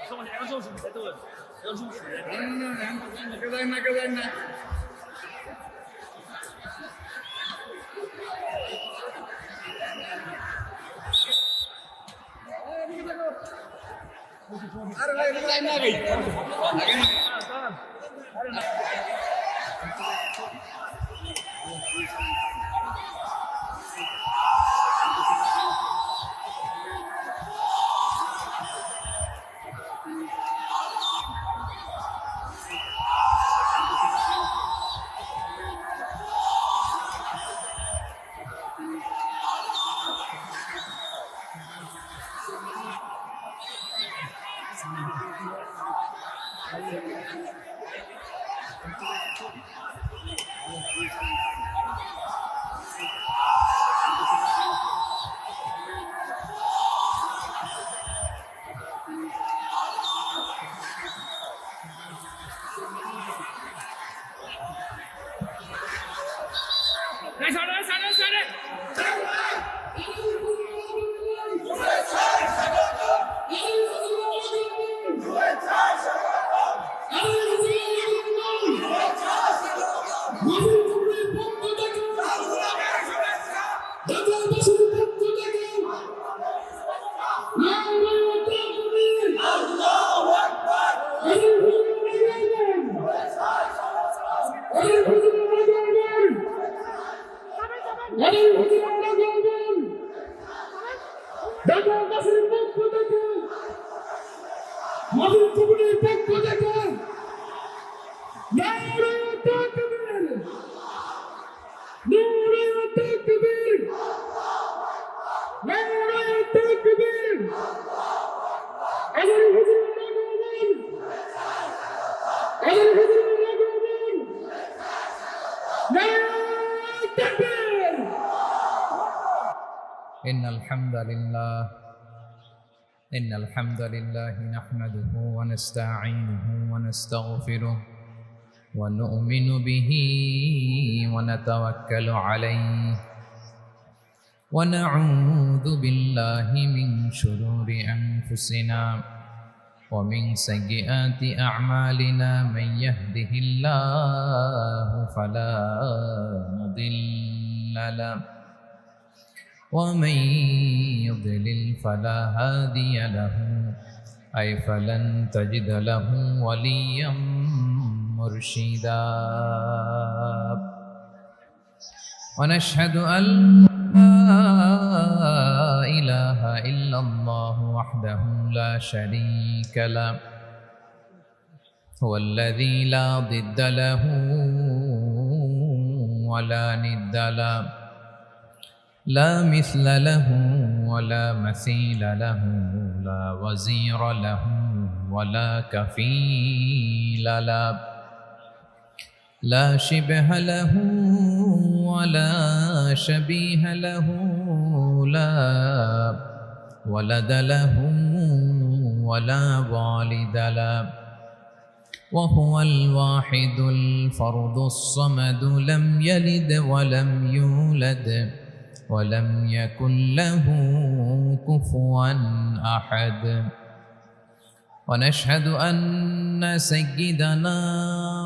说两个手是在抖，两手是。给咱呢。إن الحمد لله نحمده ونستعينه ونستغفره ونؤمن به ونتوكل عليه ونعوذ بالله من شرور أنفسنا ومن سيئات أعمالنا من يهده الله فلا مضل له ومن يضلل فلا هادي له أي فلن تجد له وليا مرشدا ونشهد أن لا إله إلا الله وحده لا شريك له هو الذي لا ضد له ولا ند له لا مثل له ولا مثيل له لا وزير له ولا كفيل له لا شبه له ولا شبيه له لا ولد له ولا والد له وهو الواحد الفرد الصمد لم يلد ولم يولد ولم يكن له كفوا أحد ونشهد أن سيدنا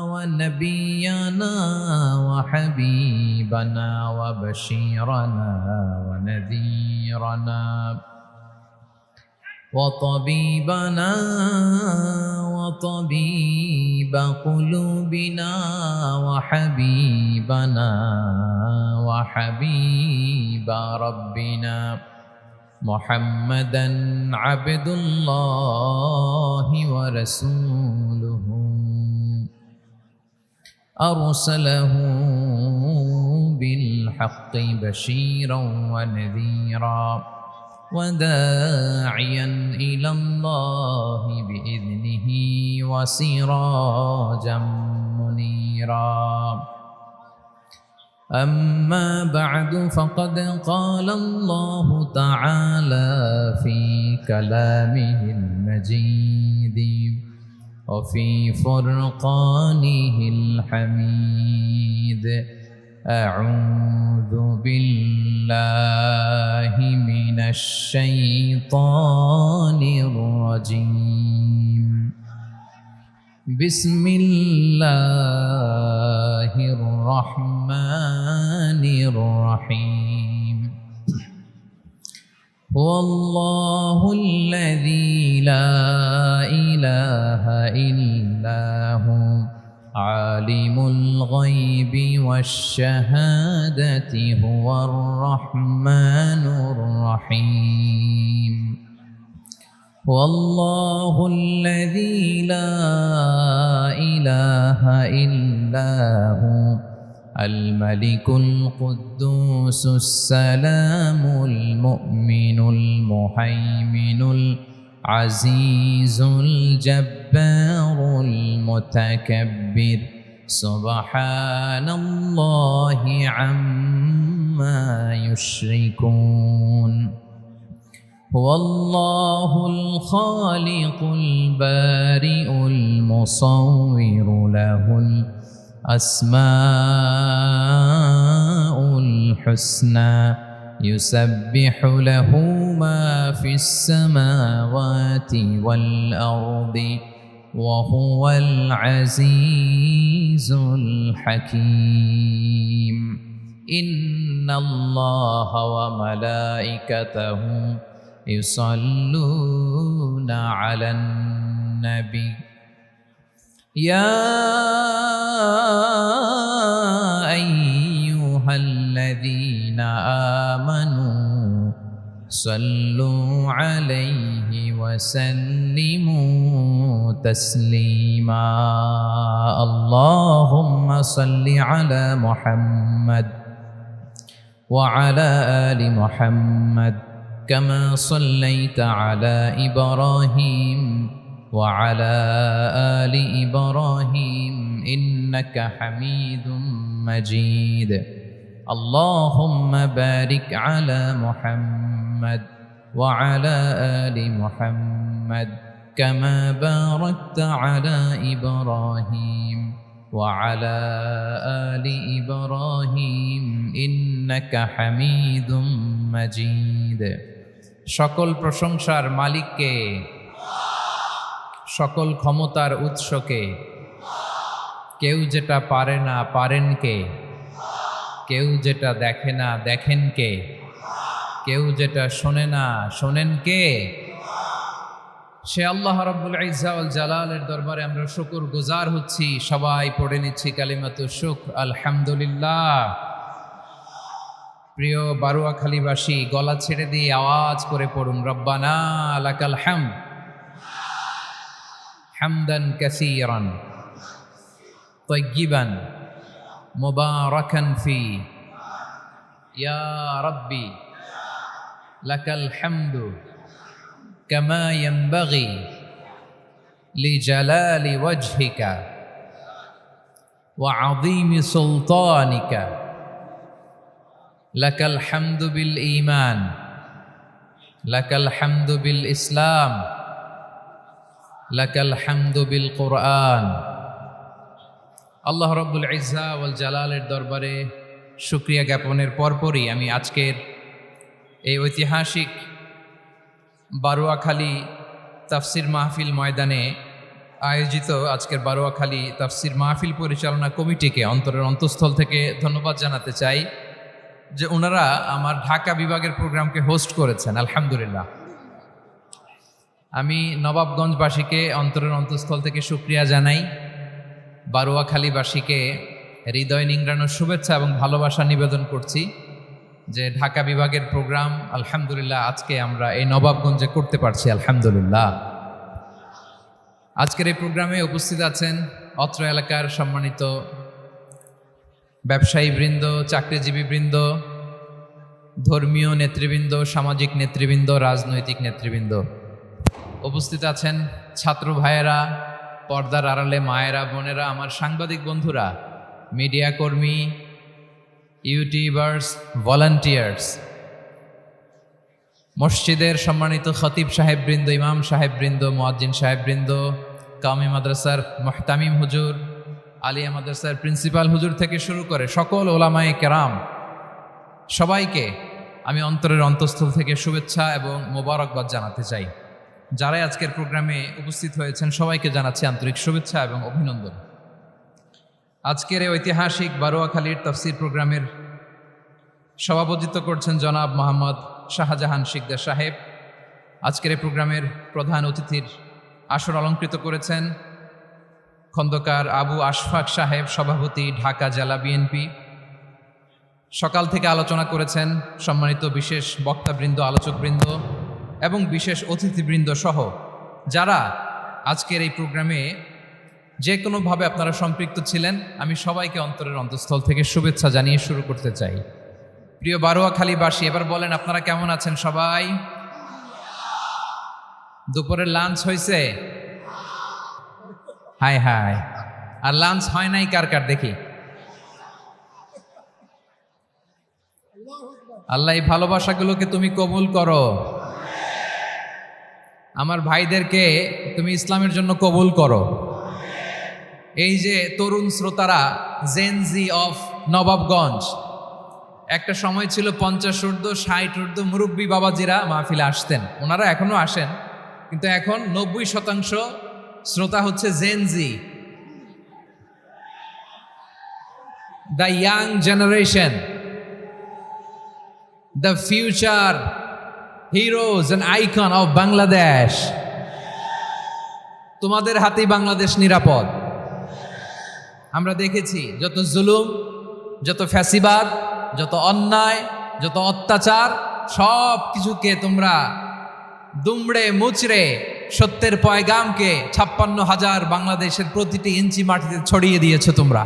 ونبينا وحبيبنا وبشيرنا ونذيرنا وطبيبنا وطبيب قلوبنا وحبيبنا وحبيب ربنا محمدا عبد الله ورسوله أرسله بالحق بشيرا ونذيرا وداعيا إلى الله بإذنه وسراجا منيرا أما بعد فقد قال الله تعالى في كلامه المجيد وفي فرقانه الحميد أعوذ بالله من الشيطان الرجيم بسم الله الرحمن الرحيم هو الله الذي لا إله إلا هو عالم الغيب والشهادة هو الرحمن الرحيم هو الله الذي لا إله إلا هو الملك القدوس السلام المؤمن المهيمن العزيز الجبار المتكبر سبحان الله عما يشركون هو الله الخالق البارئ المصور له الأسماء الحسنى يسبح له ما في السماوات والأرض وهو العزيز الحكيم إن الله وملائكته يصلون على النبي يا أيها الذين آمنوا صلوا عليه وسلموا تسليما اللهم صل على محمد وعلى آل محمد كما صليت على إبراهيم وعلى آل إبراهيم إنك حميد مجيد اللهم بارك على محمد وعلى آل محمد كما باركت على إبراهيم وعلى آل إبراهيم إنك حميد مجيد সকল প্রশংসার মালিককে সকল ক্ষমতার উৎসকে কেউ যেটা পারে না পারেন কে কেউ যেটা দেখে না দেখেন কে কেউ যেটা শোনে না শোনেন কে সে আল্লাহ রাব্বুল ইজ্জা ওয়াল জালালের দরবারে আমরা শুকর গুজার হচ্ছি সবাই পড়ে নিচ্ছি কালিমাতু শুকর আলহামদুলিল্লাহ প্রিয় বারুয়াখালীবাসী গলা ছেড়ে দিয়ে আওয়াজ করে পড়ুন রব্বানা লাকাল হামদ হামদান কাসীরান طيبا مباركا فيه يا ربي لك الحمد كما ينبغي لجلال وجهك وعظيم سلطانك لك الحمد بالإيمان لك الحمد بالإسلام لك الحمد بالقرآن আল্লাহ রাব্বুল ইজ্জা ওয়াল জালালের দরবারে শুকরিয়া জ্ঞাপনের পরপরই আমি আজকের এই ঐতিহাসিক বারুয়াখালী তাফসির মাহফিল ময়দানে আয়োজিত আজকের বারুয়াখালী তাফসির মাহফিল পরিচালনা কমিটিকে অন্তরের অন্তঃস্থল থেকে ধন্যবাদ জানাতে চাই যে ওনারা আমার ঢাকা বিভাগের প্রোগ্রামকে হোস্ট করেছেন আলহামদুলিল্লাহ আমি নবাবগঞ্জবাসীকে অন্তরের অন্তঃস্থল থেকে শুকরিয়া জানাই বারুয়াখালীবাসীকে হৃদয় নিংড়ানোর শুভেচ্ছা এবং ভালোবাসা নিবেদন করছি যে ঢাকা বিভাগের প্রোগ্রাম আলহামদুলিল্লাহ আজকে আমরা এই নবাবগঞ্জে করতে পারছি আলহামদুলিল্লাহ আজকের এই প্রোগ্রামে উপস্থিত আছেন অত্র এলাকার সম্মানিত ব্যবসায়ী বৃন্দ চাকরিজীবী বৃন্দ ধর্মীয় নেতৃবৃন্দ সামাজিক নেতৃবৃন্দ রাজনৈতিক নেতৃবৃন্দ উপস্থিত আছেন ছাত্র ভাইয়েরা পর্দার আড়ালে মায়েরা বোনেরা আমার সাংবাদিক বন্ধুরা মিডিয়া কর্মী ইউটিউবার্স ভলান্টিয়ার্স মসজিদের সম্মানিত খতিব সাহেববৃন্দ ইমাম সাহেববৃন্দ মুয়াজ্জিন সাহেববৃন্দ কামি মাদ্রাসার মুহতামিম হুজুর আলিয়া মাদ্রাসার প্রিন্সিপাল হুজুর থেকে শুরু করে সকল ওলামায়ে কেরাম সবাইকে আমি অন্তরের অন্তঃস্থল থেকে শুভেচ্ছা এবং মোবারকবাদ জানাতে চাই যারাই আজকের প্রোগ্রামে উপস্থিত হয়েছেন সবাইকে জানাচ্ছি আন্তরিক শুভেচ্ছা এবং অভিনন্দন। আজকের এই ঐতিহাসিক বারোয়াখালীর তাফসীর প্রোগ্রামের সভাপতিত্ব করছেন জনাব মোহাম্মদ শাহজাহান শিকদার সাহেব। আজকের এই প্রোগ্রামের প্রধান অতিথির আসর অলঙ্কৃত করেছেন খন্দকার আবু আশফাক সাহেব, সভাপতি, ঢাকা জেলা বিএনপি। সকাল থেকে আলোচনা করেছেন সম্মানিত বিশেষ বক্তাবৃন্দ, আলোচকবৃন্দ এবং বিশেষ অতিথিবৃন্দ সহ যারা আজকের এই প্রোগ্রামে যে কোনোভাবে আপনারা সম্পৃক্ত ছিলেন। আমি সবাইকে অন্তরের অন্তঃস্থল থেকে শুভেচ্ছা জানিয়ে শুরু করতে চাই। প্রিয় বারোয়াখালীবাসী, এবার বলেন আপনারা কেমন আছেন সবাই? দুপুরের লাঞ্চ হয়েছে? হায় হায়, আর লাঞ্চ হয় নাই কার কার দেখি? আল্লাহ এই ভালোবাসাগুলোকে তুমি কবুল করো। আমার ভাইদেরকে তুমি ইসলামের জন্য কবুল করো। এই যে তরুণ শ্রোতারা, জেনজি অফ নবাবগঞ্জ, একটা সময় ছিল 50 ঊর্ধ্ব 60 ঊর্ধ্ব মুরব্বী বাবাজিরা মাহফিলে আসতেন, ওনারা এখনো আসেন, কিন্তু এখন 90% শ্রোতা হচ্ছে Gen Z, the young generation, the future heroes and icon of Bangladesh. তোমাদের হাতেই বাংলাদেশ নিরাপদ। আমরা দেখেছি যত জুলুম, যত ফ্যাসিবাদ, যত অন্যায়, যত অত্যাচার, সব কিছুকে তোমরা দুমড়ে মুচড়ে সত্যের পয়গামকে 56,000 বাংলাদেশের প্রতিটি ইঞ্চি মাটিতে ছড়িয়ে দিয়েছো তোমরা।